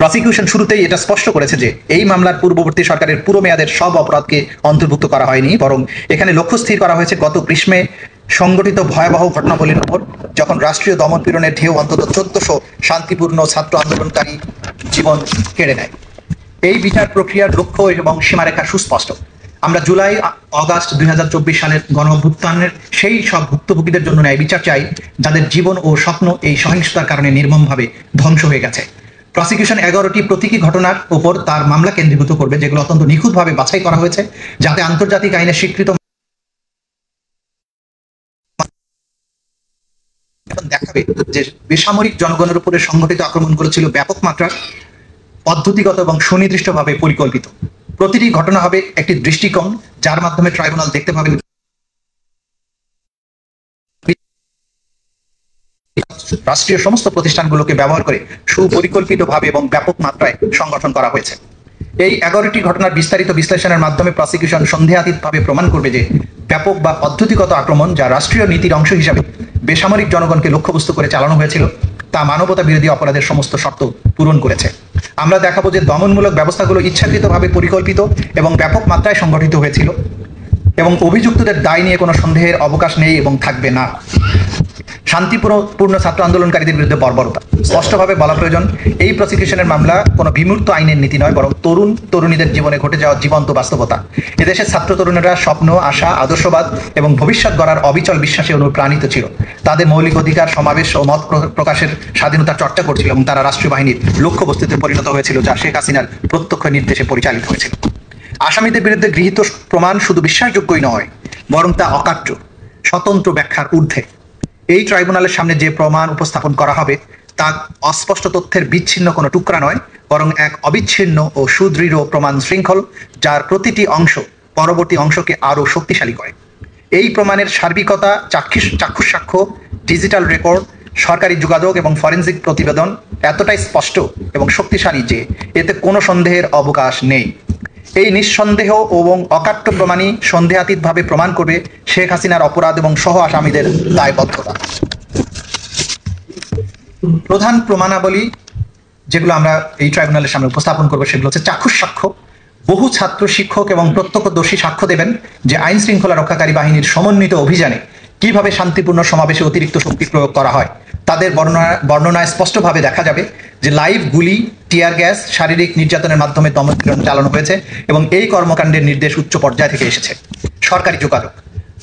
প্রসিকিউশন শুরুতেই এটা স্পষ্ট করেছে যে এই মামলার পূর্ববর্তী সরকারের পুরো মেয়াদের সব অপরাধকে অন্তর্ভুক্ত করা হয়নি, বরং এখানে লক্ষ্য স্থির করা হয়েছে গত গ্রীষ্মে সংগঠিত ভয়াবহ ঘটনাবলীর উপর, যখন রাষ্ট্রীয় দমন পীড়নের ঢেউ অন্তত 1400 শান্তিপূর্ণ ছাত্র আন্দোলনকারী জীবন কেড়ে নেয়। এই বিচার প্রক্রিয়ার লক্ষ্য এবং সীমারেখা সুস্পষ্ট। আমরা জুলাই আগস্ট 2024 সালের গণ অভ্যুত্থানের সেই সব ভুক্তভোগীদের জন্য ন্যায় বিচার চাই, যাদের জীবন ও স্বপ্ন এই সহিংসতার কারণে নির্মমভাবে ধ্বংস হয়ে গেছে। প্রসিকিউশন 11টি প্রতীকী ঘটনার উপর তার মামলা কেন্দ্রীভূত করবে, যেগুলো অত্যন্ত নিখুঁতভাবে বাছাই করা হয়েছে, যাতে আন্তর্জাতিক আইনে স্বীকৃত দেখাবে যে বেসামরিক জনগণের উপরে সংঘটিত আক্রমণগুলো ছিল ব্যাপক মাত্রার, পদ্ধতিগত এবং সুনির্দিষ্টভাবে পরিকল্পিত। প্রতিটি ঘটনা হবে একটি দৃষ্টিকোণ, যার মাধ্যমে ট্রাইব্যুনাল দেখতে পাবে রাষ্ট্রীয় সমস্ত প্রতিষ্ঠানগুলোকে ব্যবহার করে সুপরিকল্পিতভাবে এবং ব্যাপক মাত্রায় সংগঠন করা হয়েছে। এই 11টি ঘটনার বিস্তারিত বিশ্লেষণের মাধ্যমে প্রসিকিউশন সন্দেহাতীতভাবে প্রমাণ করবে যে ব্যাপক বা পদ্ধতিগত আক্রমণ, যা রাষ্ট্রীয় নীতির অংশ হিসাবে বেসামরিক জনগণকে লক্ষ্যবস্তু করে চালানো হয়েছিল, তা মানবতা বিরোধী অপরাধের সমস্ত শর্ত পূরণ করেছে। আমরা দেখাবো যে দমনমূলক ব্যবস্থাগুলো ইচ্ছাকৃতভাবে পরিকল্পিত এবং ব্যাপক মাত্রায় সংগঠিত হয়েছিল এবং অভিযুক্তদের দায় নিয়ে কোনো সন্দেহের অবকাশ নেই এবং থাকবে না। শান্তিপূর্ণ ছাত্র আন্দোলনকারীদের বিরুদ্ধে বর্বরতা। স্পষ্টভাবে বলা প্রয়োজন, এই প্রসিকিউশনের মামলা কোনো বিমূর্ত আইনের নীতি নয়, বরং তরুণ তরুণীদের জীবনে ঘটে যাওয়া জীবন্ত বাস্তবতা। এদেশের ছাত্র তরুণেরা স্বপ্ন, আশা, আদর্শবাদ এবং ভবিষ্যৎ গড়ার অবিচল বিশ্বাসে অনুপ্রাণিত ছিল। তাদের মৌলিক অধিকার, সমাবেশ ও মত প্রকাশের স্বাধীনতার চর্চা করছিল এবং তারা রাষ্ট্রীয় বাহিনীর লক্ষ্যবস্তুতে পরিণত হয়েছিল, যা শেখ হাসিনার প্রত্যক্ষ নির্দেশে পরিচালিত হয়েছিল। আসামিদের বিরুদ্ধে গৃহীত প্রমাণ শুধু বিশ্বাসযোগ্যই নয়, বরং তা অকাট্য, স্বতন্ত্র ব্যাখ্যার ঊর্ধ্বে। এই ট্রাইব্যুনালের সামনে যে প্রমাণ উপস্থাপন করা হবে তা অস্পষ্ট তথ্যের বিচ্ছিন্ন কোনো টুকরা নয়, বরং এক অবিচ্ছিন্ন ও সুদৃঢ় প্রমাণ শৃঙ্খল, যার প্রতিটি অংশ পরবর্তী অংশকে আরও শক্তিশালী করে। এই প্রমাণের সার্বিকতা, চাক্ষুষ সাক্ষ্য, ডিজিটাল রেকর্ড, সরকারি যোগাযোগ এবং ফরেনসিক প্রতিবেদন এতটাই স্পষ্ট এবং শক্তিশালী যে এতে কোনো সন্দেহের অবকাশ নেই। এই নিঃসন্দেহ এবং অকাট্য প্রমাণই সন্দেহাতীতভাবে প্রমাণ করবে শেখ হাসিনার অপরাধ এবং সহ আসামিদের দায়বদ্ধতা। প্রধান প্রমাণাবলী যেগুলো আমরা এই ট্রাইব্যুনালের সামনে উপস্থাপন করবো সেগুলো হচ্ছে চাক্ষুষ সাক্ষ্য। বহু ছাত্র, শিক্ষক এবং প্রত্যক্ষদর্শী সাক্ষ্য দেবেন যে আইন শৃঙ্খলা রক্ষাকারী বাহিনীর সমন্বিত অভিযানে কিভাবে শান্তিপূর্ণ সমাবেশে অতিরিক্ত শক্তি প্রয়োগ করা হয়। তাদের বর্ণনায় স্পষ্টভাবে দেখা যাবে যে লাইভ গুলি, টিয়ার গ্যাস, শারীরিক নির্যাতনের মাধ্যমে দমন চালানো হয়েছে এবং এই কর্মকাণ্ডের নির্দেশ উচ্চ পর্যায় থেকে এসেছে। সরকারি যোগাযোগ,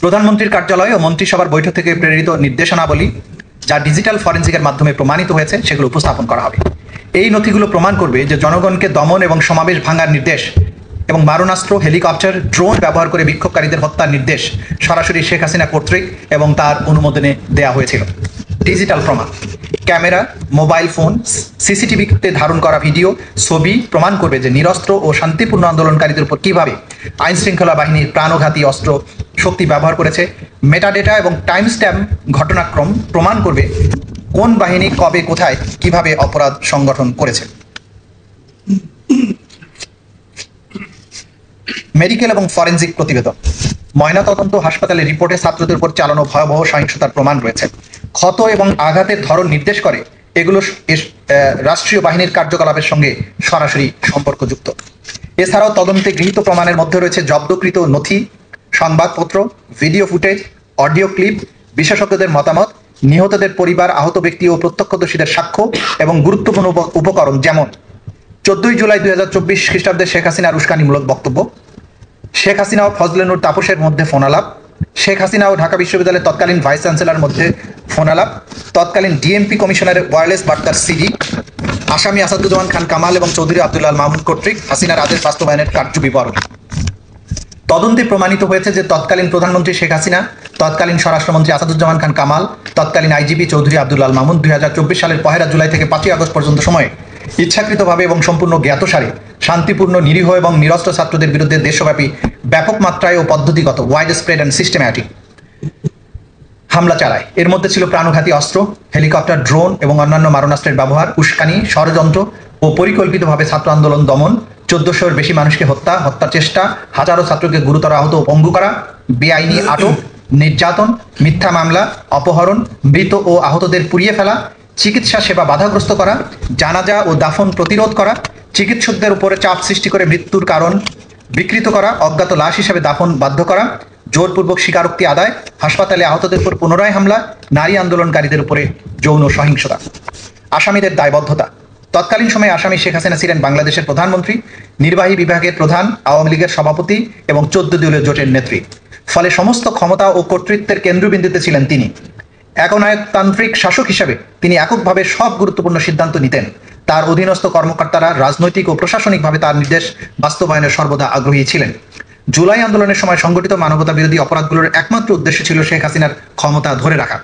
প্রধানমন্ত্রীর কার্যালয় ও মন্ত্রিসভার বৈঠক থেকে প্রেরিত নির্দেশনাবলী, যা ডিজিটাল ফরেনসিকের মাধ্যমে প্রমাণিত হয়েছে, সেগুলো উপস্থাপন করা হবে। এই নথিগুলো প্রমাণ করবে যে জনগণকে দমন এবং সমাবেশ ভাঙার নির্দেশ এবং মারণাস্ত্র, হেলিকপ্টার, ড্রোন ব্যবহার করে বিক্ষোভকারীদের হত্যার নির্দেশ সরাসরি শেখ হাসিনা কর্তৃক এবং তার অনুমোদনে দেয়া হয়েছিল। ডিজিটাল প্রমাণ, ক্যামেরা, মোবাইল ফোন, সিসিটিভিতে ধারণ করা ভিডিও, ছবি প্রমাণ করবে যে নিরস্ত্র ও শান্তিপূর্ণ আন্দোলনকারীদের উপর কিভাবে আইন শৃঙ্খলা বাহিনীর প্রাণঘাতী অস্ত্র শক্তি ব্যবহার করেছে। মেটাডেটা এবং টাইম স্ট্যাম্প ঘটনাক্রম প্রমাণ করবে কোন বাহিনী কবে, কোথায়, কিভাবে অপরাধ সংগঠন করেছে। মেডিকেল এবং ফরেনসিক প্রতিবেদন, ময়নাতদন্ত হাসপাতালের রিপোর্টে ছাত্রদের উপর চালানো ভয়াবহ সহিংসতার প্রমাণ রয়েছে। ক্ষত এবং আঘাতের ধরন নির্দেশ করে এগুলো রাষ্ট্রীয় বাহিনীর কার্যকলাপের সঙ্গে সরাসরি সম্পর্কযুক্ত। এছাড়াও তদন্তে গৃহীত প্রমাণের মধ্যে রয়েছে জব্দকৃত নথি, সংবাদপত্র, ভিডিও ফুটেজ, অডিও ক্লিপ, বিশেষজ্ঞদের মতামত, নিহতদের পরিবার, আহত ব্যক্তি ও প্রত্যক্ষদর্শীদের সাক্ষ্য এবং গুরুত্বপূর্ণ উপকরণ, যেমন 14 জুলাই 2024 খ্রিস্টাব্দে শেখ হাসিনার উস্কানিমূলক বক্তব্য, শেখ হাসিনা ও ফজলে নূর তাপসের মধ্যে ফোনালাপ, শেখ হাসিনা ও ঢাকা বিশ্ববিদ্যালয়ের তৎকালীন ভাইস চ্যান্সেলর মধ্যে ফোনালাপ, তৎকালীন ডিএমপি কমিশনারের ওয়্যারলেস বার্তার সিডি, আসামি আসাদুজ্জামান খান কামাল এবং চৌধুরী আব্দুল আল মামুন কর্তৃক হাসিনার আদেশ বাস্তবায়নের কার্যবিবরণ। তদন্তে প্রমাণিত হয়েছে যে তৎকালীন প্রধানমন্ত্রী শেখ হাসিনা, তৎকালীন স্বরাষ্ট্রমন্ত্রী আসাদুজ্জামান খান কামাল, তৎকালীন আইজিপি চৌধুরী আব্দুল আল মামুন 2024 সালের 1 জুলাই থেকে 5 আগস্ট পর্যন্ত সময়ে ইচ্ছাকৃতভাবে এবং সম্পূর্ণ জ্ঞাতসারে শান্তিপূর্ণ, নিরীহ এবং নিরস্ত্র ছাত্রদের বিরুদ্ধে দেশব্যাপী ব্যাপক মাত্রায় ও পদ্ধতিগত ওয়াইড স্প্রেড অ্যান্ড সিস্টেম্যাটিক হামলা চালায়। এর মধ্যে ছিল প্রাণঘাতী অস্ত্র, হেলিকপ্টার, ড্রোন এবং অন্যান্য মারণাস্ত্রের ব্যবহার, উস্কানি, ষড়যন্ত্র ও পরিকল্পিতভাবে ছাত্র আন্দোলন দমন, 1400-এর বেশি মানুষকে হত্যার চেষ্টা, হাজারো ছাত্রকে গুরুতর আহত ও পঙ্গু করা, বেআইনি আটক, নির্যাতন, মিথ্যা মামলা, অপহরণ, মৃত ও আহতদের পুড়িয়ে ফেলা, চিকিৎসা সেবা বাধাগ্রস্ত করা, জানাজা ও দাফন প্রতিরোধ করা, চিকিৎসকদের উপরে চাপ সৃষ্টি করে মৃত্যুর কারণ বিকৃত করা, অজ্ঞাত লাশ হিসেবে দাফন বাধ্য করা, জোরপূর্বক স্বীকারোক্তি আদায়, হাসপাতালে আহতদের উপর পুনরায় হামলা, নারী আন্দোলনকারীদের উপরে যৌন সহিংসতা। আসামিদের দায়বদ্ধতা, তৎকালীন সময়ে আসামি শেখ হাসিনা ছিলেন বাংলাদেশের প্রধানমন্ত্রী, নির্বাহী বিভাগের প্রধান, আওয়ামী লীগের সভাপতি এবং 14 দলীয় জোটের নেত্রী। ফলে সমস্ত ক্ষমতা ও কর্তৃত্বের কেন্দ্রবিন্দুতে ছিলেন তিনি। একনায়কতান্ত্রিক শাসক হিসেবে তিনি এককভাবে সব গুরুত্বপূর্ণ সিদ্ধান্ত নিতেন। তার অধীনস্থ কর্মকর্তারা রাজনৈতিক ও প্রশাসনিকভাবে তার নির্দেশ বাস্তবায়নের সর্বদা আগ্রহী ছিলেন। জুলাই আন্দোলনের সময় সংগঠিত মানবতা বিরোধী অপরাধগুলোর একমাত্র উদ্দেশ্য ছিল শেখ হাসিনার ক্ষমতা ধরে রাখা।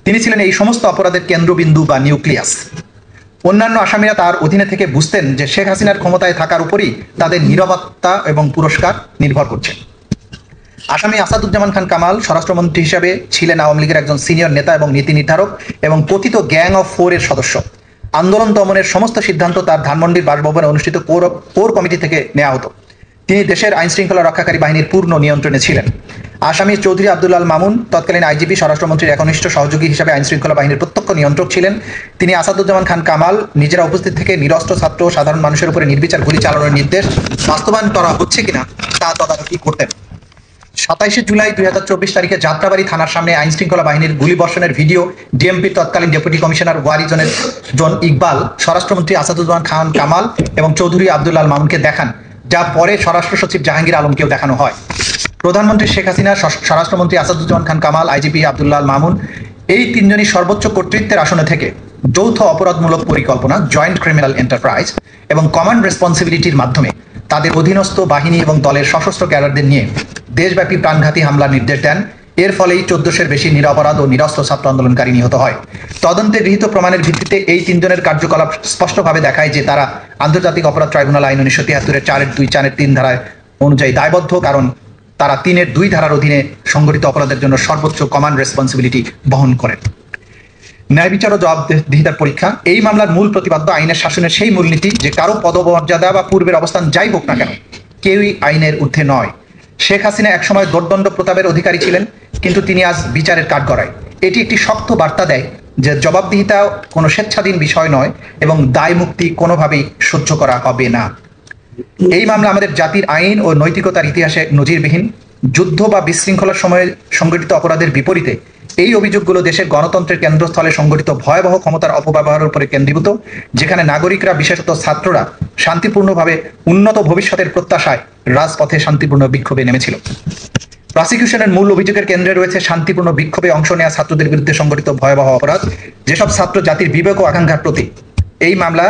তিনি ছিলেন এই সমস্ত অপরাধের কেন্দ্রবিন্দু বা নিউক্লিয়াস। অন্যান্য আসামিরা তার অধীনে থেকে বুঝতেন যে শেখ হাসিনার ক্ষমতায় থাকার উপরই তাদের নিরাপত্তা এবং পুরস্কার নির্ভর করছে। আসামি আসাদুজ্জামান খান কামাল স্বরাষ্ট্রমন্ত্রী হিসেবে ছিলেন আওয়ামী লীগের একজন সিনিয়র নেতা এবং নীতি নির্ধারক এবং কথিত গ্যাং অফ 4 এর সদস্য। আন্দোলন দমনের সমস্ত সিদ্ধান্ত তার ধানমন্ডির বাসভবনে অনুষ্ঠিত কোর কমিটি থেকে নেওয়া হতো। তিনি দেশের আইন শৃঙ্খলা রক্ষাকারী বাহিনীর পূর্ণ নিয়ন্ত্রণে ছিলেন। আসামি চৌধুরী আব্দুল আল মামুন তৎকালীন আইজিপি স্বরাষ্ট্রমন্ত্রীর একনিষ্ঠ সহযোগী হিসেবে আইন শৃঙ্খলা বাহিনীর প্রত্যক্ষ নিয়ন্ত্রক ছিলেন। তিনি আসাদুজ্জামান খান কামাল নিজেরা উপস্থিত থেকে নিরস্ত্র ছাত্র ও সাধারণ মানুষের উপরে নির্বিচার গুলি চালানোর নির্দেশ বাস্তবায়ন করা হচ্ছে কিনা তা তদারকি করতেন। 27 জুলাই 2024 তারিখে যাত্রাবাড়ি থানার সামনে আইন শৃঙ্খলা বাহিনীর গুলিবর্ষণের ভিডিও ডিএমপির তৎকালীন ডেপুটি কমিশনার ওয়ারি জোন ইকবাল, স্বরাষ্ট্রমন্ত্রী আসাদুজ্জামান খান কামাল এবং চৌধুরী আব্দুল্লাহ মামুনকে দেখান, যা পরে স্বরাষ্ট্র সচিব জাহাঙ্গীর আলমকেও দেখানো হয়। প্রধানমন্ত্রী শেখ হাসিনা, স্বরাষ্ট্রমন্ত্রী আসাদুজ্জামান খান কামাল, আইজিপি আব্দুল্লাহ মামুন এই তিনজনই সর্বোচ্চ কর্তৃত্বের আসনে থেকে যৌথ অপরাধমূলক পরিকল্পনা, জয়েন্ট ক্রিমিনাল এন্টারপ্রাইজ এবং কমান্ড রেসপন্সিবিলিটির মাধ্যমে তাদের অধীনস্থ বাহিনী এবং দলের সশস্ত্র ক্যাডারদের নিয়ে দেশব্যাপী প্রাণঘাতী হামলার নির্দেশ দেন। এর ফলেই 1400-এর বেশি নিরপরাধ ও নিরস্ত্র ছাত্র আন্দোলনকারী নিহত হয়। তদন্তে গৃহীত প্রমাণের ভিত্তিতে এই তিনজনের কার্যকলাপ স্পষ্টভাবে দেখায় যে তারা আন্তর্জাতিক অপরাধ ট্রাইব্যুনাল আইন 1973-এর 4-2, 4-3 ধারায় অনুযায়ী দায়বদ্ধ, কারণ তারা 3-2 ধারার অধীনে সংগঠিত অপরাধের জন্য সর্বোচ্চ কমান্ড রেসপন্সিবিলিটি বহন করেন। ন্যায় বিচার ও জবাবদিহিতার পরীক্ষা। এই মামলার মূল প্রতিপাদ্য আইনের শাসনের সেই মূলনীতি যে কারো পদমর্যাদা বা পূর্বের অবস্থান যাই হোক না কেন, কেউই আইনের ঊর্ধ্বে নয়। শেখ হাসিনা একসময় দোর্দণ্ড প্রতাপের অধিকারী ছিলেন, কিন্তু তিনি আজ বিচারের কাঠগড়ায়। এটি একটি শক্ত বার্তা দেয় যে জবাবদিহিতা কোনো স্বেচ্ছাধীন বিষয় নয় এবং দায় মুক্তি কোনোভাবেই সহ্য করা হবে না। এই মামলা আমাদের জাতির আইন ও নৈতিকতার ইতিহাসে নজিরবিহীন। যুদ্ধ বা বিশৃঙ্খলার সময়ে সংগঠিত অপরাধের বিপরীতে এই অভিযোগগুলো দেশের গণতন্ত্রের কেন্দ্রস্থলে সংগঠিত ভয়াবহ ক্ষমতার অপব্যবহারের উপরে কেন্দ্রীভূত, যেখানে নাগরিকরা, বিশেষত ছাত্ররা শান্তিপূর্ণভাবে উন্নত ভবিষ্যতের প্রত্যাশায় রাজপথে শান্তিপূর্ণ বিক্ষোভে নেমেছিল। প্রসিকিউশনের মূল অভিযোগের কেন্দ্রে রয়েছে শান্তিপূর্ণ বিক্ষোভে অংশ নেওয়া ছাত্রদের বিরুদ্ধে সংগঠিত ভয়াবহ অপরাধ, যেসব ছাত্র জাতির বিবেক ও আকাঙ্ক্ষার প্রতীক। এই মামলা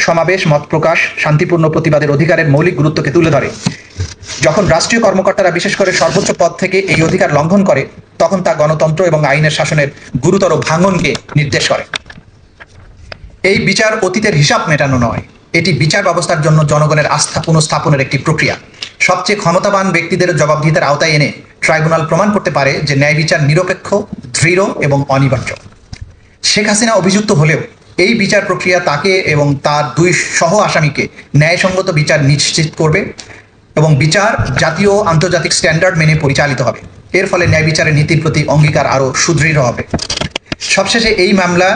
সমাবেশ, মত প্রকাশ, শান্তিপূর্ণ প্রতিবাদের অধিকারের মৌলিক গুরুত্বকে তুলে ধরে। যখন রাষ্ট্রীয় কর্মকর্তারা বিশেষ করে সর্বোচ্চ পদ থেকে এই অধিকার লঙ্ঘন করে, তখন তা গণতন্ত্র এবং আইনের শাসনের গুরুতর ভাঙনকে নির্দেশ করে। এই বিচার অতীতের হিসাব মেটানো নয়, এটি বিচার ব্যবস্থার জন্য জনগণের আস্থা পুনঃস্থাপনের একটি প্রক্রিয়া। সবচেয়ে ক্ষমতাবান ব্যক্তিদের জবাবদিহিতার আওতায় এনে ট্রাইব্যুনাল প্রমাণ করতে পারে যে ন্যায় বিচার নিরপেক্ষ, দৃঢ় এবং অনিবার্য। শেখ হাসিনা অভিযুক্ত হলেও এই বিচার প্রক্রিয়া তাকে এবং তার 2 সহ আসামিকে ন্যায়সঙ্গত বিচার নিশ্চিত করবে এবং বিচার জাতীয় ও আন্তর্জাতিক স্ট্যান্ডার্ড মেনে পরিচালিত হবে। এর ফলে ন্যায় বিচারের নীতির প্রতি অঙ্গীকার আরও সুদৃঢ় হবে। সবশেষে এই মামলা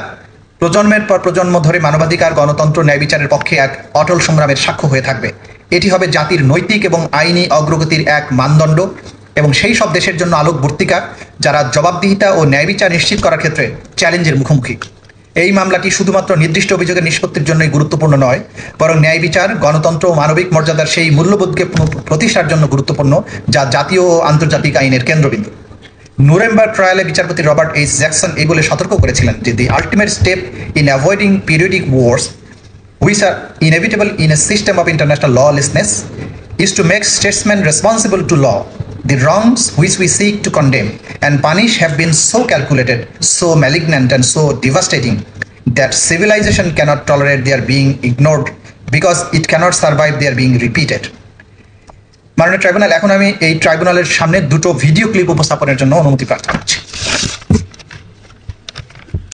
প্রজন্মের পর প্রজন্ম ধরে মানবাধিকার, গণতন্ত্র, ন্যায় বিচারের পক্ষে এক অটল সংগ্রামের সাক্ষ্য হয়ে থাকবে। এটি হবে জাতির নৈতিক এবং আইনি অগ্রগতির এক মানদণ্ড এবং সেই সব দেশের জন্য আলোকবর্তিকা যারা জবাবদিহিতা ও ন্যায় বিচার নিশ্চিত করার ক্ষেত্রে চ্যালেঞ্জের মুখোমুখি। এই মামলাটি শুধুমাত্র নির্দিষ্ট অভিযোগের নিষ্পত্তির জন্যই গুরুত্বপূর্ণ নয়, বরং ন্যায় বিচার, গণতন্ত্র ও মানবিক মর্যাদার সেই মূল্যবোধকে প্রতিষ্ঠার জন্য গুরুত্বপূর্ণ, যা জাতীয় ও আন্তর্জাতিক আইনের কেন্দ্রবিন্দু। নুরেমবার্গ ট্রায়ালে বিচারপতি রবার্ট এইচ জ্যাকসন এই বলে সতর্ক করেছিলেন যে the ultimate step in avoiding periodic wars which are inevitable in a system of international lawlessness is to make statesmen responsible to law. The wrongs which we seek to condemn and punish have been so calculated, so malignant and so devastating that civilization cannot tolerate their being ignored because it cannot survive their being repeated. মাননীয় tribunal, এখন আমি এই ট্রাইব্যুনালের সামনে 2টো video clip উপস্থাপনের জন্য অনুমতি প্রার্থনা করছি।